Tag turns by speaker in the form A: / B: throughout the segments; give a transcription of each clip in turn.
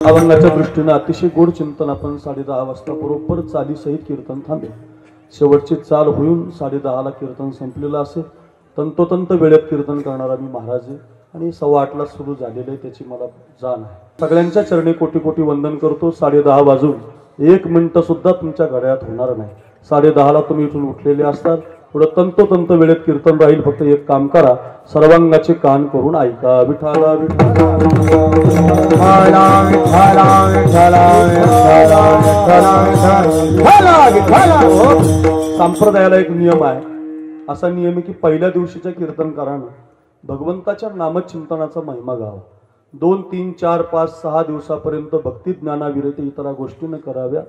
A: अभंगाच्या दृष्टीने अतिशय गोड चिंतन आपण 10:30 वाजता बरोबर चालीसहित कीर्तन थांबेल. शेवटची चाल होऊन 10:30ला कीर्तन संपलेलं असेल. तंतोतंत वेळेत कीर्तन करणारा मी महाराज आहे आणि 8:15ला सुरू झालेलं आहे, त्याची मला जाण आहे. सगळ्यांच्या चरणी कोटी कोटी वंदन करतो. 10:30 वाजून 1 मिनिट सुद्धा तुमच्या घड्याळात होणार नाही. 10:30ला तुम्ही इथून उठलेले असतात. पुढे तंतोतंत वेळेत कीर्तन राहील. फक्त एक काम करा, सर्वांगाचे कान करून ऐका. विठाला संप्रदायाला एक नियम आहे. असा नियम आहे की पहिल्या दिवशीच्या कीर्तनकारानं भगवंताच्या नामचिंतनाचा महिमा गावा. 2, 3, 4, 5, 6 दिवसापर्यंत भक्ती ज्ञानाविरती इतर गोष्टी न कराव्या.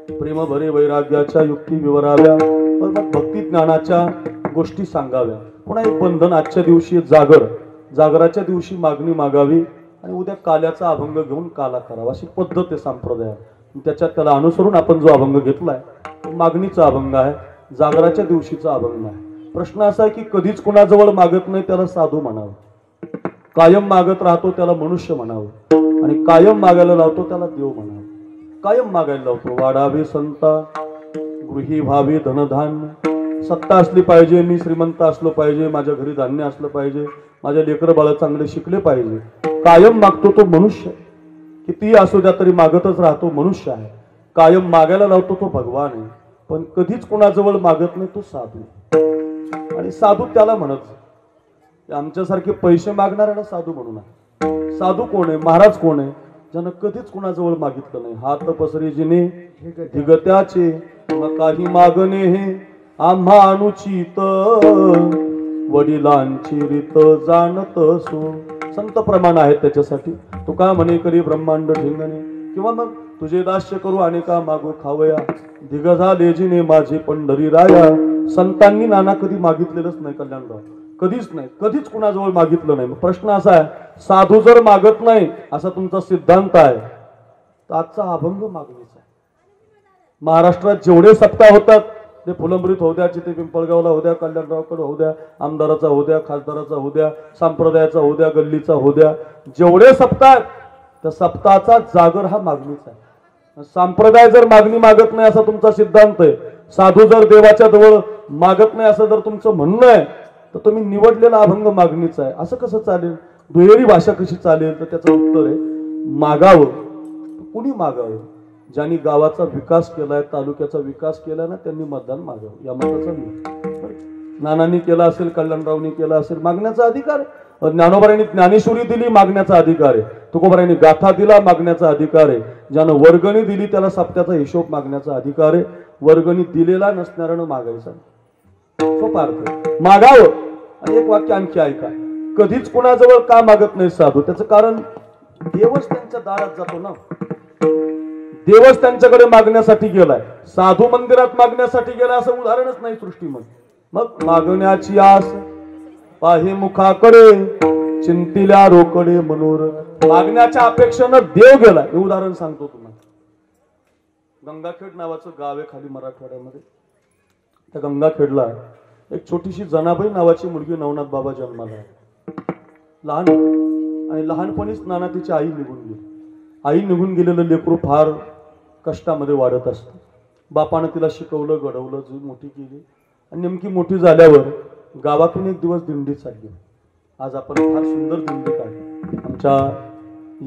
A: प्रेम भरे वैराग्याच्या युक्ती विवराव्या. भक्ती ज्ञानाच्या गोष्टी सांगाव्या. पुन्हा एक बंधन, आजच्या दिवशी जागराच्या दिवशी मागणी मागावी आणि उद्या काल्याचा अभंग घेऊन काला करावा, अशी पद्धत आहे संप्रदायात. त्याच्यात त्याला अनुसरून आपण जो अभंग घेतलाय तो मागणीचा अभंग आहे, जागराच्या दिवशीचा अभंग आहे. प्रश्न असा आहे की कधीच कुणाजवळ मागत नाही त्याला साधू म्हणावं, कायम मागत राहतो त्याला मनुष्य म्हणावं, आणि कायम मागायला लावतो त्याला देव म्हणावं. कायम मागायला लावतो, वाढावे संता, गृही व्हावे धनधान्य, सत्ता असली पाहिजे, मी श्रीमंत असलो पाहिजे, माझ्या घरी धान्य असलं पाहिजे, माझ्या लेकरं बाळ चांगले शिकले पाहिजे. कायम मागतो तो मनुष्य. कितीही असू द्या तरी मागतच राहतो, मनुष्य आहे. कायम मागायला लावतो तो भगवान आहे. पण कधीच कुणाजवळ मागत नाही तो साधू. आणि साधू त्याला म्हणत, आमच्यासारखे पैसे मागणाऱ्याला साधू म्हणू नये. साधू कोण आहे? महाराज कोण आहे? ज्यानं कधीच कुणाजवळ मागितलं नाही. हात पसरे जिने धिगत्याचे काही मागणे हे आम्हा अनुचित, वडिलांची रीत जाणत सो. संत प्रमाण आहेत त्याच्यासाठी. तुका म्हणे करी ब्रह्मांड ढिंगणे, किंवा मग तुझे दास्य करू अनेका मागो खावया, दिग झाले जिने माझे पंढरी राया. संतांनी नाना कधी मागितलेलंच नाही कल्याणराव, कधीच नाही, कधीच कुणाजवळ मागितलं नाही. प्रश्न असा आहे, साधू जर मागत नाही असा तुमचा सिद्धांत आहे तर आजचा अभंग मागणीचा आहे. महाराष्ट्रात जेवढे सप्ताह होतात ते फुलंब्रीत होऊ द्या, चिते पिंपळगावला होऊ द्या, कल्याणरावकडे होऊ द्या, आमदाराचा होऊ द्या, खासदाराचा होऊ द्या, संप्रदायाचा होऊ द्या, गल्लीचा होऊ द्या, जेवढे सप्ताह त्या सप्ताहाचा जागर हा मागणीचा आहे. संप्रदाय जर मागणी मागत नाही असा तुमचा सिद्धांत आहे, साधू जर देवाच्या जवळ मागत नाही असं जर तुमचं म्हणणं आहे, तर तुम्ही निवडलेला अभंग मागणीचा आहे. असं कसं चालेल? दुहेरी भाषा कशी चालेल? तर त्याचं उत्तर आहे, मागावं. कुणी मागावं? ज्यांनी गावाचा विकास केलाय, तालुक्याचा विकास केलाय ना, त्यांनी मतदान मागावं. या मताचा मी, नानांनी केला असेल, कल्याणरावनी केला असेल, मागण्याचा अधिकार आहे. ज्ञानोबारांनी ज्ञानेश्वरी दिली, मागण्याचा अधिकार आहे. तुकोबारांनी गाथा दिला, मागण्याचा अधिकार आहे. ज्यानं वर्गणी दिली त्याला सप्त्याचा हिशोब मागण्याचा अधिकार आहे. वर्गणी दिलेला नसणाऱ्यानं मागायचा. सोपा अर्थ, मागावं. आणि एक वाक्य आणखी ऐका, कधीच कुणाजवळ का मागत नाही साधू? त्याचं कारण देवच त्यांच्या दारात जातो ना. देवच त्यांच्याकडे मागण्यासाठी गेलाय. साधू मंदिरात मागण्यासाठी गेला असं उदाहरणच नाही सृष्टीमध्ये. मग मागण्याची आस पाहे मुखाकडे, चिंतिल्या रोकडे मनोर. मागण्याच्या अपेक्षेनं देव गेलाय. हे उदाहरण सांगतो तुम्हाला. गंगाखेड नावाचं गाव आहे खाली मराठवाड्यामध्ये. त्या गंगाखेडला एक छोटीशी जनाबाई नावाची मुलगी नवनाथ बाबा जन्माला आहे. लहान होती आणि लहानपणीच नाना तिची आई निघून गेली. आई निघून गेलेलं लेकरू फार कष्टामध्ये वाढत असतं. बापानं तिला शिकवलं, घडवलं, मोठी केली. आणि नेमकी मोठी झाल्यावर गावातून एक दिवस दिंडी चालली. आज आपण फार सुंदर दिंडी काढली आमच्या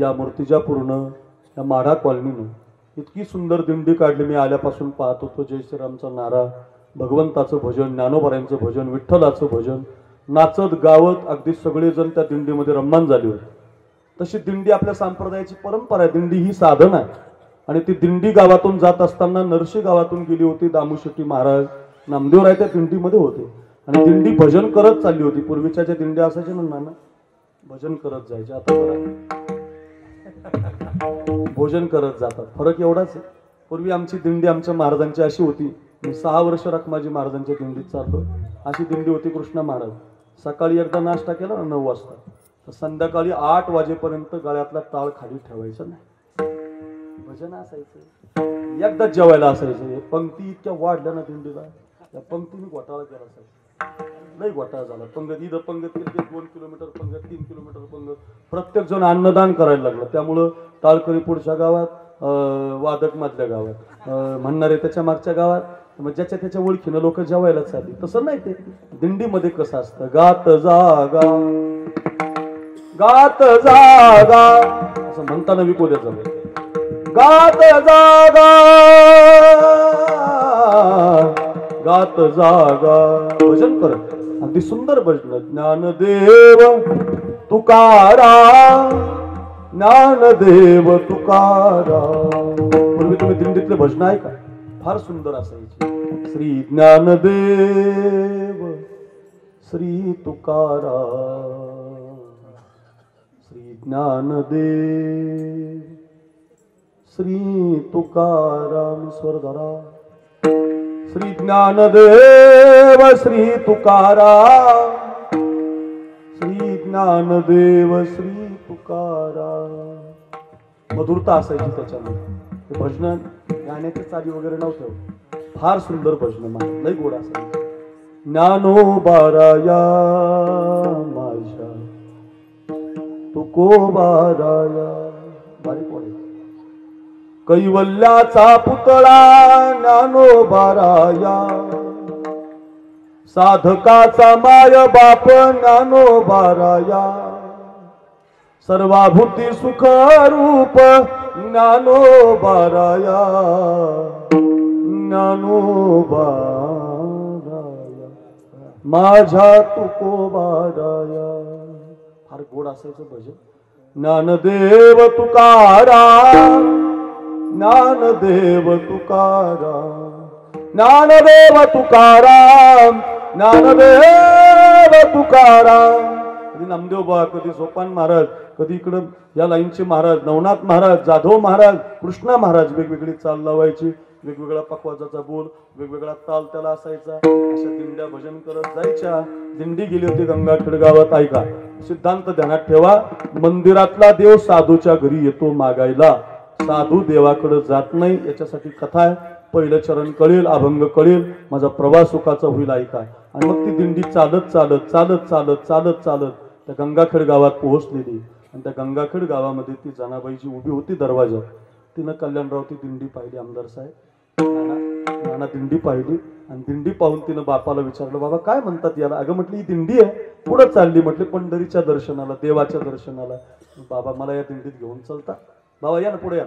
A: या मूर्तिजापूरनं, या माढा कॉलनीनं. इतकी सुंदर दिंडी काढली. मी आल्यापासून पाहत होतो. जय श्रीरामचा नारा, भगवंताचं भजन, ज्ञानोबारांचं भजन, विठ्ठलाचं भजन, नाचत गावत अगदी सगळेजण त्या दिंडीमध्ये रम्मान झाले होते. तशी दिंडी आपल्या संप्रदायाची परंपरा आहे. दिंडी ही साधन आहे. आणि ती दिंडी गावातून जात असताना नरशी गावातून गेली होती. दामू शेट्टी महाराज, नामदेवराय त्या दिंडीमध्ये होते. आणि दिंडी भजन करत चालली होती. पूर्वीच्या ज्या दिंड्या असायच्या ना, भजन करत जायचे. आता भोजन करत जातात. फरक एवढाच आहे. पूर्वी आमची दिंडी आमच्या महाराजांची अशी होती. मी 6 वर्ष रखमाजी महाराजांच्या दिंडीत चालतो. अशी दिंडी होती कृष्णा महाराज. सकाळी एकदा नाश्ता केला ना 9 वाजता, तर संध्याकाळी 8 वाजेपर्यंत गळ्यातला टाळ खाली ठेवायचा नाही. भजन असायचं. एकदा जेवायला असायचं. पंक्ती इतक्या वाढल्या ना दिंडीला, त्या पंक्तीने घोटाळा केला असायचा. लई घोटाळा झाला. पंगत इथं पंगत केली 2 किलोमीटर पंगत, 3 किलोमीटर पंगत, प्रत्येक जण अन्नदान करायला लागलं. त्यामुळं टाळकरी पुढच्या गावात, वादक मधल्या गावात, म्हणणारे त्याच्या मागच्या गावात, मग ज्याच्या त्याच्या ओळखीनं लोक जेवायला चालली. तसं नाही, ते दिंडीमध्ये कसं असतं, गात जागा गात जागा असं म्हणताना विकोद्या जावं, गात जागा गात जागा भजन करत अगदी सुंदर भजन. ज्ञानदेव तुकाराम ज्ञानदेव तुकाराम. पूर्वी तुम्ही दिंडीतले भजन ऐका, फार सुंदर असायची. श्री ज्ञानदेव श्री तुकाराम, श्री ज्ञानदेव श्री तुकाराम. स्वरधरा. श्री ज्ञानदेव श्री तुकाराम, श्री ज्ञानदेव श्री तुकाराम. मधुरता असायची त्याच्यामध्ये. भजन गाण्याची चाली वगैरे नव्हतं, फार सुंदर भजन म्हणत, लई गोड असायचं. ज्ञानोबाराया माझ्या तुकोबाराया. बारीक पडे. कैवल्याचा पुतळा ज्ञानोबाराया, साधकाचा माय बाप ज्ञानोबाराया, सर्वाभूती सुख रूप ज्ञानोबाराया ज्ञानोबाराया माझ्या तुकोबाराया. फार गोड असायचं भजन. ज्ञानदेव तुकाराम ज्ञानदेव तुकाराम ज्ञानदेव तुकाराम ज्ञानदेव तुकाराम. कधी नामदेव बा, कधी सोपान महाराज, कधी इकडं या लाईनचे महाराज, नवनाथ महाराज, जाधव महाराज, कृष्णा महाराज वेगवेगळी चाल लावायची, वेगवेगळा पकवाजाचा बोल, वेगवेगळा ताल त्याला असायचा. अशा दिंड्या भजन करत जायच्या. दिंडी गेली होती गंगाखेड गावात. ऐका, सिद्धांत ध्यानात ठेवा. मंदिरातला देव साधूच्या घरी येतो मागायला, साधू देवाकडे जात नाही. याच्यासाठी कथा आहे. पहिलं चरण कळेल, अभंग कळेल, माझा प्रवास सुखाचा होईल. ऐका. आणि मग ती दिंडी चालत चालत चालत चालत चालत चालत त्या गंगाखेड गावात पोहोचलेली. आणि त्या गंगाखेड गावामध्ये ती जनाबाईची उभी होती दरवाजात. तिनं कल्याणराव ती दिंडी पाहिली. आमदार साहेब नाना दिंडी पाहिली. आणि दिंडी पाहून तिनं बापाला विचारलं, बाबा काय म्हणतात याला? अगं म्हटली, ही दिंडी आहे. पुढं चालली. म्हटले पंढरीच्या दर्शनाला, देवाच्या दर्शनाला. बाबा मला या दिंडीत घेऊन चलता? बाबा या ना पुढे या.